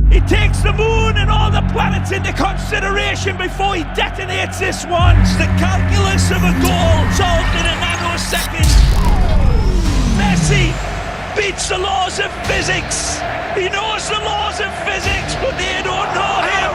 He takes the moon and all the planets into consideration before he detonates this one. It's the calculus of a goal solved in a nanosecond. Messi beats the laws of physics. He knows the laws of physics, but they don't know him.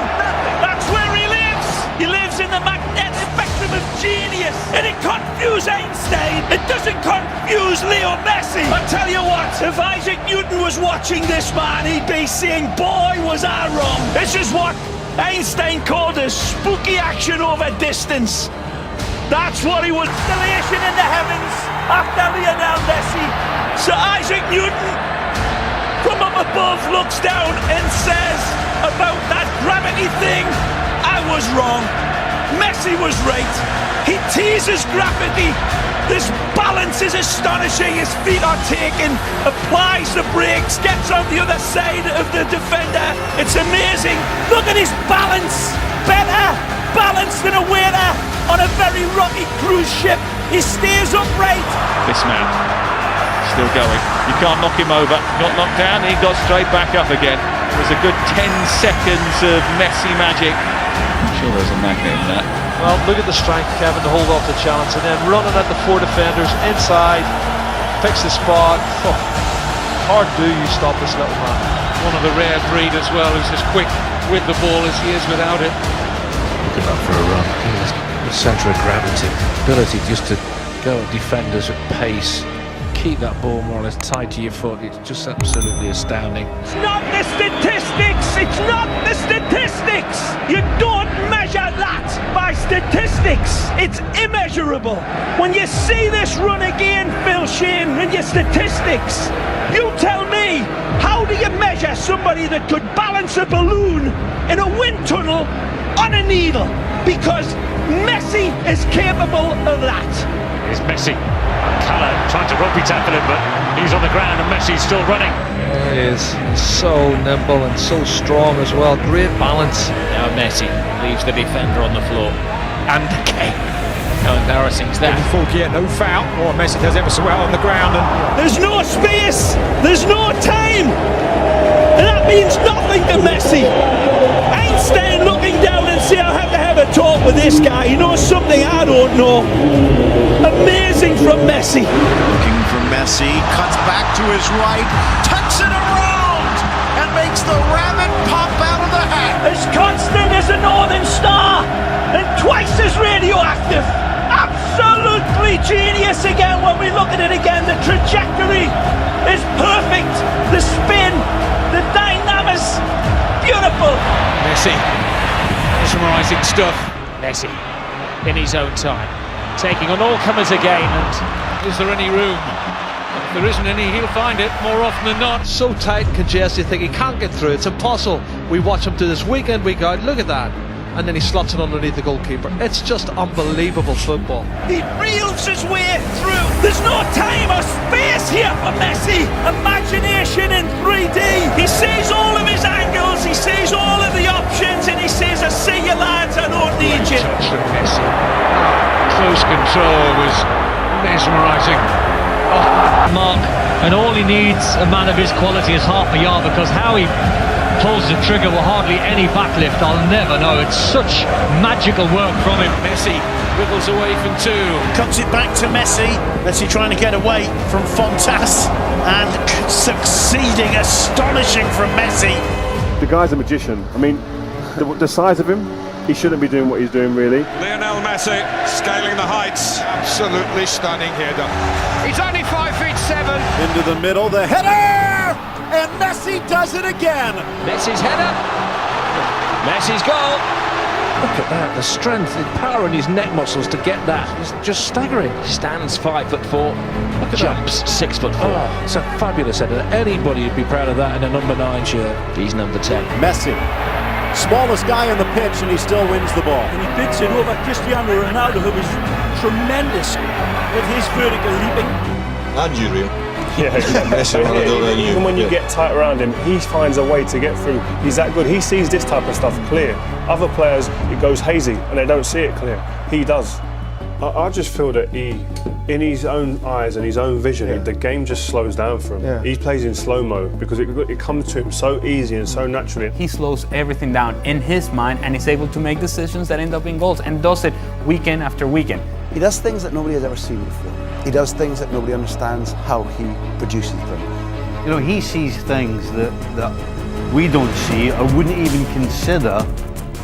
That's where he lives. He lives in the magnetic spectrum of genius. And it confused Einstein. It doesn't confuse Leo Messi. I tell you what, if Isaac Newton was watching this man, he'd be saying, boy, was I wrong. This is what Einstein called a spooky action over distance. That's what he was. Constellation in the heavens after Lionel Messi. Sir Isaac Newton from up above looks down and says about that gravity thing, I was wrong. Messi was right. He teases gravity. This balance is astonishing. His feet are taken, applies the brakes, gets on the other side of the defender. It's amazing. Look at his balance. Better balance than a waiter on a very rocky cruise ship. He stays upright. This man still going. You can't knock him over. Got knocked down, he got straight back up again. It was a good 10 seconds of Messi magic. I'm sure there's a magnet in that. Well, look at the strength, Kevin, to hold off the challenge and then running at the four defenders inside, picks the spot. Oh, hard do you stop this little man. One of the rare breed as well, who's as quick with the ball as he is without it. Look at that for a run. The centre of gravity, ability just to go at defenders at pace, keep that ball more or less tied to your foot. It's just absolutely astounding. It's not the statistics. It's not the statistics. You don't measure that by statistics. It's immeasurable. When you see this run again, Phil Shane, in your statistics, you tell me, how do you measure somebody that could balance a balloon in a wind tunnel on a needle? Because Messi is capable of that. Here's Messi. Calla trying to rugby tackle him, but he's on the ground and Messi's still running. He is so nimble and so strong as well. Great balance. Now Messi leaves the defender on the floor. And Kane. How embarrassing is that? No foul. Oh, Messi does ever so well on the ground. And there's no space. There's no time. And that means nothing to Messi. Einstein looking down and say, I have a talk with this guy. He knows something I don't know. Amazing from Messi. Looking for Messi, cuts back to his right, tucks it around, and makes the rabbit pop out of the hat. As constant as a northern star, and twice as radioactive. Absolutely genius again when we look at it again. The trajectory is perfect. The spin, the dynamics, beautiful. Messi, mesmerising stuff. Messi, in his own time, taking on all comers again. And is there any room? If there isn't any, he'll find it more often than not. So tight and congested, you think he can't get through. It's impossible. We watch him do this week in, week out. Look at that. And then he slots it underneath the goalkeeper. It's just unbelievable football. He reels his way through. There's no time or space here for Messi. Imagination in 3D. He sees all of his angles, he sees all of the options, and he says, I see you lads, I don't need you. Touch from Messi. Close control was mesmerising. Oh, Mark, and all he needs, a man of his quality, is half a yard, because how he pulls the trigger with hardly any backlift, I'll never know. It's such magical work from him. Messi wriggles away from two. Comes it back to Messi. Messi trying to get away from Fontas and succeeding. Astonishing from Messi. The guy's a magician. I mean, the size of him, he shouldn't be doing what he's doing, really. Lionel Messi scaling the heights. Absolutely stunning here, done. He's only 5'7". Into the middle, the header! And Messi does it again. Messi's header. Messi's goal. Look at that, the strength, the power in his neck muscles to get that. It's just staggering. Stands 5'4". Look at Jumps that. 6'4". Oh, it's a fabulous header. Anybody would be proud of that in a number 9 shirt. He's number 10. Messi, smallest guy on the pitch, and he still wins the ball. And he bids it over Cristiano Ronaldo, who is tremendous with his vertical leaping. Unreal. Yeah, even when you get tight around him, he finds a way to get through. He's that good. He sees this type of stuff clear. Other players, it goes hazy and they don't see it clear. He does. I just feel that in his own eyes and his own vision, the game just slows down for him. He plays in slow-mo because it comes to him so easy and so naturally. He slows everything down in his mind and is able to make decisions that end up in goals, and does it weekend after weekend. He does things that nobody has ever seen before. He does things that nobody understands how he produces them. You know, he sees things that we don't see or wouldn't even consider,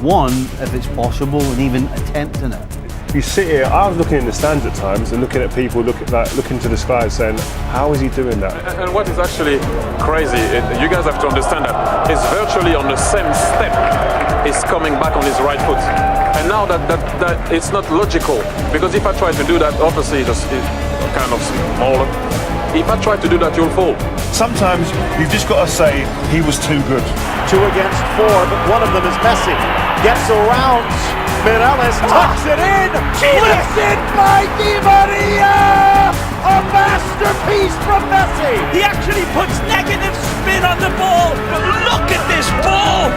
one, if it's possible, and even attempting it. You sit here, I was looking in the stands at times and looking at people looking to the sky and saying, how is he doing that? And what is actually crazy, you guys have to understand that he's virtually on the same step. He's coming back on his right foot. And now that it's not logical, because if I try to do that, obviously it's kind of smaller. If I try to do that, you'll fall. Sometimes you've just got to say he was too good. 2 against 4, but one of them is Messi. Gets around. Mireles tucks it in. Lifted by Di Maria. A masterpiece from Messi. He actually puts negative spin on the ball. But look at this ball.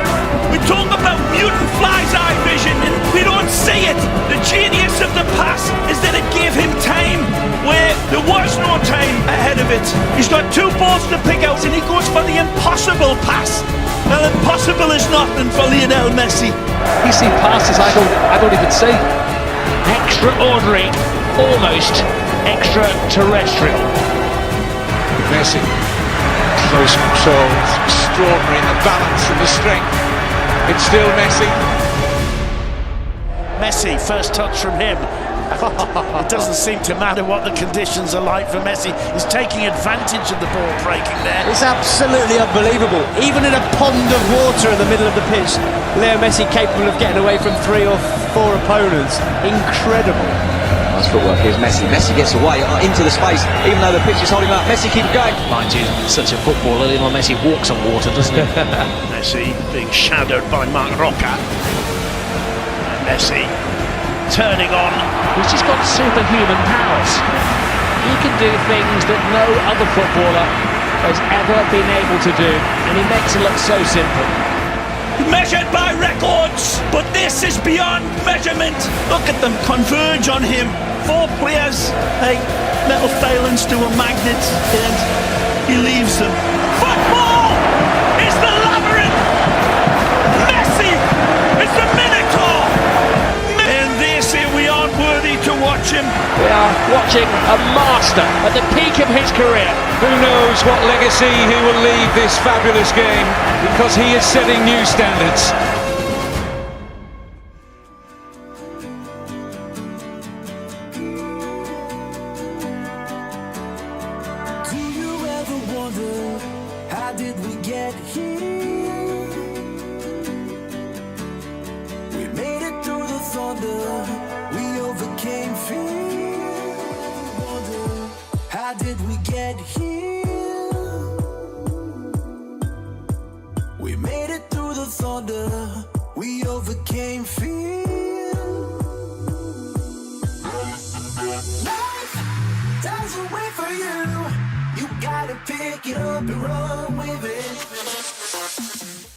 We talk about mutant fly's eye vision and we don't see it. The genius of the pass is that it gave him time where there was no time ahead of it. He's got 2 balls to pick out and he goes for the impossible pass. Well, impossible is nothing for Lionel Messi. He's seen passes I don't even see. Extraordinary, almost extraterrestrial. Messi, close control, extraordinary in the balance and the strength. It's still Messi. Messi, first touch from him. It doesn't seem to matter what the conditions are like for Messi. He's taking advantage of the ball breaking there. It's absolutely unbelievable. Even in a pond of water in the middle of the pitch, Leo Messi capable of getting away from 3 or 4 opponents. Incredible. Nice footwork. Here's Messi. Messi gets away into the space, even though the pitch is holding him up. Messi keeps going. Mind you, such a footballer, Lionel Messi walks on water, doesn't he? Messi being shadowed by Marc Roca. And Messi turning on. He's just got superhuman powers. He can do things that no other footballer has ever been able to do, and he makes it look so simple. Measured by records, but this is beyond measurement. Look at them converge on him. 4 players, like little failings to a magnet, and he leaves them. Football is the labyrinth. Messi is the Minotaur. And they say we aren't worthy to watch him. We are watching a master at the peak of his career. Who knows what legacy he will leave this fabulous game, because he is setting new standards. Do you ever wonder, how did we get here? We made it through the thunder, we overcame fear. Wonder, how did we get here? We made it through the thunder, we overcame fear. Life doesn't wait for you, you gotta pick it up and run with it.